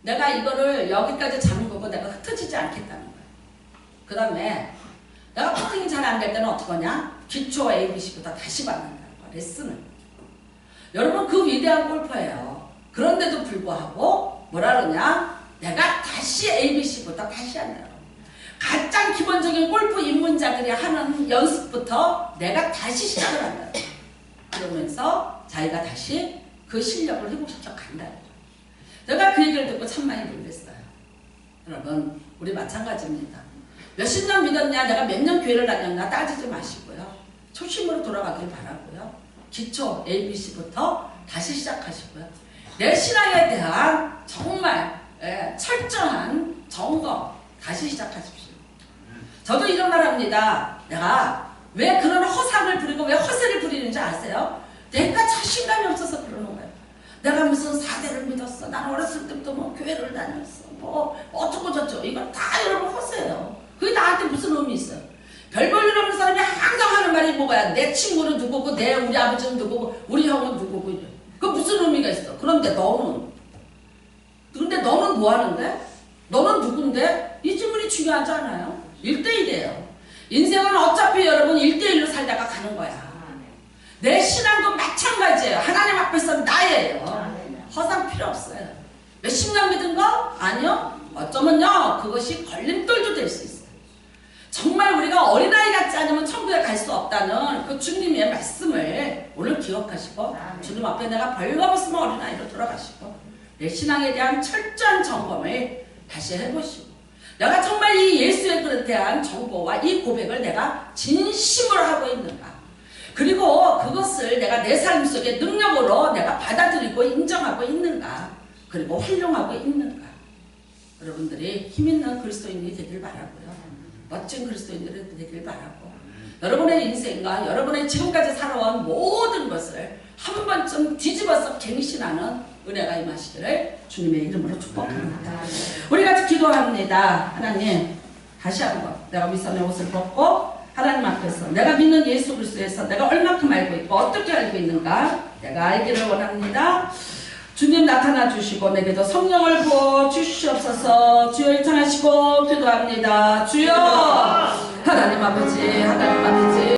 내가 이거를 여기까지 잠그고 내가 흩어지지 않겠다는 거예요. 그 다음에 내가 퍼팅이 잘 안 될 때는 어떡하냐? 기초 ABC부터 다시 받는다는 거야. 레슨을. 여러분 그 위대한 골퍼예요. 그런데도 불구하고 뭐라 그러냐? 내가 다시 ABC부터 다시 한다. 가장 기본적인 골프 입문자들이 하는 연습부터 내가 다시 시작을 한다. 그러면서 자기가 다시 그 실력을 회복시켜 간다. 내가 그 얘기를 듣고 참 많이 놀랐어요. 여러분 우리 마찬가지입니다. 몇십 년 믿었냐 내가 몇 년 교회를 다녔나 따지지 마시고요. 초심으로 돌아가길 바라고요. 기초 ABC부터 다시 시작하시고요. 내 신앙에 대한 정말 철저한 점검 다시 시작하십시오. 저도 이런 말 합니다. 내가 왜 그런 허상을 부리고 왜 허세를 부리는지 아세요? 내가 자신감이 없어서 그러는 거예요. 내가 무슨 사대를 믿었어. 나는 어렸을 때부터 뭐 교회를 다녔어. 뭐 어쩌고 저쩌고. 이건 다 여러분 허세예요. 그게 나한테 무슨 의미 있어요? 별 볼일 없는 사람이 항상 하는 말이 뭐야? 내 친구는 누구고 우리 아버지는 누구고 우리 형은 누구고 이래. 그 무슨 의미가 있어? 그런데 너는 뭐 하는데? 너는 누군데? 이 질문이 중요하지 않아요? 1대1이에요. 인생은 어차피 여러분 1대1로 살다가 가는 거야. 내 신앙도 마찬가지예요. 하나님 앞에서 나예요. 허상 필요 없어요. 몇십 년 믿은 거? 아니요. 어쩌면요 그것이 걸림돌도 될 수 있어요. 정말 우리가 어린아이 같지 않으면 천국에 갈 수 없다는 그 주님의 말씀을 오늘 기억하시고 주님 앞에 내가 별거 없으면 어린아이로 돌아가시고 내 신앙에 대한 철저한 점검을 다시 해보시고 내가 정말 이 예수에 대한 정보와 이 고백을 내가 진심으로 하고 있는가 그리고 그것을 내가 내 삶 속에 능력으로 내가 받아들이고 인정하고 있는가 그리고 활용하고 있는가 여러분들이 힘있는 그리스도인이 되길 바라고요. 멋진 그리스도인들이 되길 바라고 여러분의 인생과 여러분의 지금까지 살아온 모든 것을 한 번쯤 뒤집어서 갱신하는 은혜가 임하시기를 주님의 이름으로 축복합니다. 우리 같이 기도합니다. 하나님 다시 한번 내가 윗선의 옷을 벗고 하나님 앞에서 내가 믿는 예수 그리스도에서 내가 얼마큼 알고 있고 어떻게 알고 있는가 내가 알기를 원합니다. 주님 나타나 주시고 내게도 성령을 부어 주시옵소서. 주여 일창하시고 기도합니다. 주여 하나님 아버지 하나님